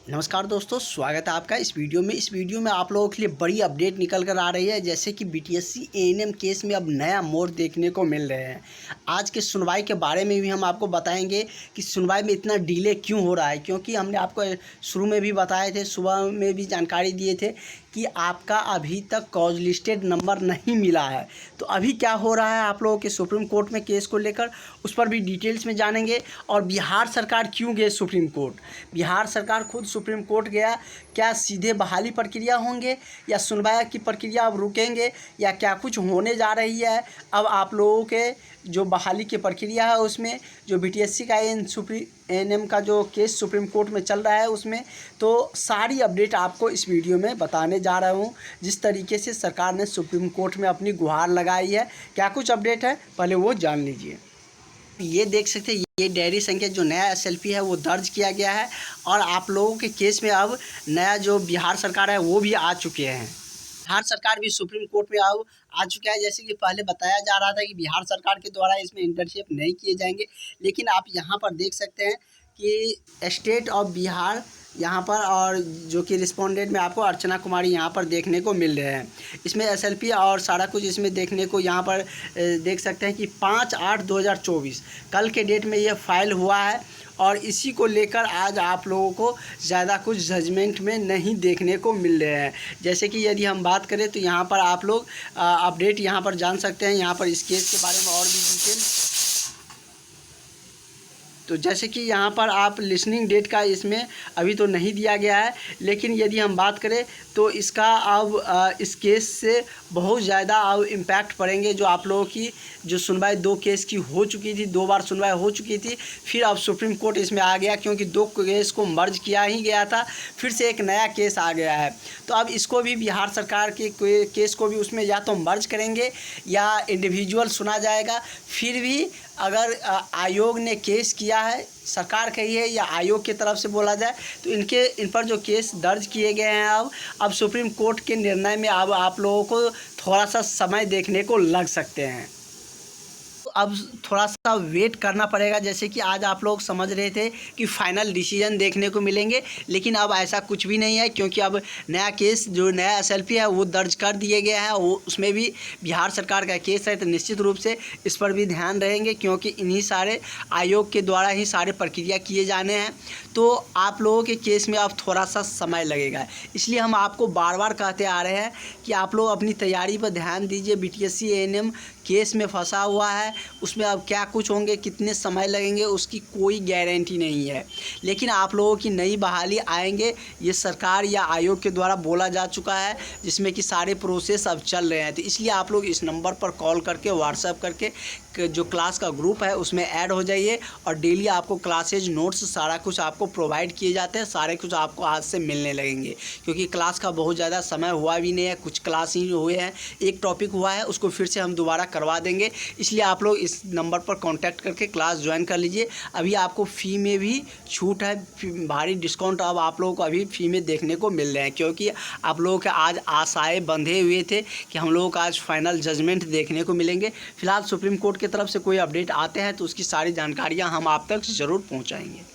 नमस्कार दोस्तों, स्वागत है आपका इस वीडियो में आप लोगों के लिए बड़ी अपडेट निकल कर आ रही है। जैसे कि बीटीएससी एएनएम केस में अब नया मोड़ देखने को मिल रहे हैं। आज के सुनवाई के बारे में भी हम आपको बताएंगे कि सुनवाई में इतना डिले क्यों हो रहा है, क्योंकि हमने आपको शुरू में भी बताए थे, सुबह में भी जानकारी दिए थे कि आपका अभी तक कॉज लिस्टेड नंबर नहीं मिला है। तो अभी क्या हो रहा है आप लोगों के सुप्रीम कोर्ट में केस को लेकर, उस पर भी डिटेल्स में जानेंगे। और बिहार सरकार क्यों गए सुप्रीम कोर्ट, बिहार सरकार खुद सुप्रीम कोर्ट गया, क्या सीधे बहाली प्रक्रिया होंगे या सुनवाई की प्रक्रिया अब रुकेंगे या क्या कुछ होने जा रही है। अब आप लोगों के जो बहाली की प्रक्रिया है उसमें जो बीटीएससी का एएनएम का जो केस सुप्रीम कोर्ट में चल रहा है उसमें तो सारी अपडेट आपको इस वीडियो में बताने जा रहा हूँ। जिस तरीके से सरकार ने सुप्रीम कोर्ट में अपनी गुहार लगाई है, क्या कुछ अपडेट है पहले वो जान लीजिए। ये देख सकते हैं, ये डायरी संख्या जो नया एसएलपी है वो दर्ज किया गया है और आप लोगों के केस में अब नया जो बिहार सरकार है वो भी आ चुके हैं। बिहार सरकार भी सुप्रीम कोर्ट में अब आ चुका है। जैसे कि पहले बताया जा रहा था कि बिहार सरकार के द्वारा इसमें इंटर्नशिप नहीं किए जाएंगे, लेकिन आप यहाँ पर देख सकते हैं कि स्टेट ऑफ बिहार यहाँ पर और जो कि रिस्पोंडेंट में आपको अर्चना कुमारी यहाँ पर देखने को मिल रहे हैं। इसमें एसएलपी और सारा कुछ इसमें देखने को यहाँ पर देख सकते हैं कि 5/8/2024 कल के डेट में ये फाइल हुआ है और इसी को लेकर आज आप लोगों को ज़्यादा कुछ जजमेंट में नहीं देखने को मिल रहे हैं। जैसे कि यदि हम बात करें तो यहाँ पर आप लोग अपडेट यहाँ पर जान सकते हैं, यहाँ पर इस केस के बारे में और भी डिटेल। तो जैसे कि यहाँ पर आप लिसनिंग डेट का इसमें अभी तो नहीं दिया गया है, लेकिन यदि हम बात करें तो इसका अब इस केस से बहुत ज़्यादा अब इम्पैक्ट पड़ेंगे। जो आप लोगों की जो सुनवाई 2 केस की हो चुकी थी, 2 बार सुनवाई हो चुकी थी, फिर अब सुप्रीम कोर्ट इसमें आ गया क्योंकि 2 केस को मर्ज किया ही गया था, फिर से एक नया केस आ गया है। तो अब इसको भी बिहार सरकार के केस को भी उसमें या तो मर्ज करेंगे या इंडिविजुअल सुना जाएगा। फिर भी अगर आयोग ने केस किया है, सरकार कही है या आयोग की तरफ से बोला जाए, तो इन पर जो केस दर्ज किए गए हैं अब सुप्रीम कोर्ट के निर्णय में अब आप लोगों को थोड़ा सा समय देखने को लग सकते हैं। अब थोड़ा सा वेट करना पड़ेगा। जैसे कि आज आप लोग समझ रहे थे कि फाइनल डिसीजन देखने को मिलेंगे, लेकिन अब ऐसा कुछ भी नहीं है क्योंकि अब नया केस जो नया एसएलपी है वो दर्ज कर दिए गए हैं। वो उसमें भी बिहार सरकार का केस है, तो निश्चित रूप से इस पर भी ध्यान रहेंगे क्योंकि इन्हीं सारे आयोग के द्वारा ही सारे प्रक्रिया किए जाने हैं। तो आप लोगों के केस में अब थोड़ा सा समय लगेगा, इसलिए हम आपको बार बार कहते आ रहे हैं कि आप लोग अपनी तैयारी पर ध्यान दीजिए। बीटीएससी एएनएम केस में फंसा हुआ है, उसमें अब क्या कुछ होंगे, कितने समय लगेंगे, उसकी कोई गारंटी नहीं है। लेकिन आप लोगों की नई बहाली आएंगे, ये सरकार या आयोग के द्वारा बोला जा चुका है, जिसमें कि सारे प्रोसेस अब चल रहे हैं। तो इसलिए आप लोग इस नंबर पर कॉल करके, व्हाट्सएप करके जो क्लास का ग्रुप है उसमें ऐड हो जाइए और डेली आपको क्लासेज, नोट्स सारा कुछ आपको प्रोवाइड किए जाते हैं। सारे कुछ आपको आज से मिलने लगेंगे क्योंकि क्लास का बहुत ज़्यादा समय हुआ भी नहीं है, कुछ क्लास ही हुए हैं, एक टॉपिक हुआ है, उसको फिर से हम दोबारा करवा देंगे। इसलिए आप लोग इस नंबर पर कांटेक्ट करके क्लास ज्वाइन कर लीजिए। अभी आपको फ़ी में भी छूट है, भारी डिस्काउंट अब आप लोगों को अभी फ़ी में देखने को मिल रहे हैं क्योंकि आप लोगों के आज आशाएं बंधे हुए थे कि हम लोगों को आज फाइनल जजमेंट देखने को मिलेंगे। फिलहाल सुप्रीम कोर्ट की तरफ से कोई अपडेट आते हैं तो उसकी सारी जानकारियाँ हम आप तक ज़रूर पहुँचाएँगे।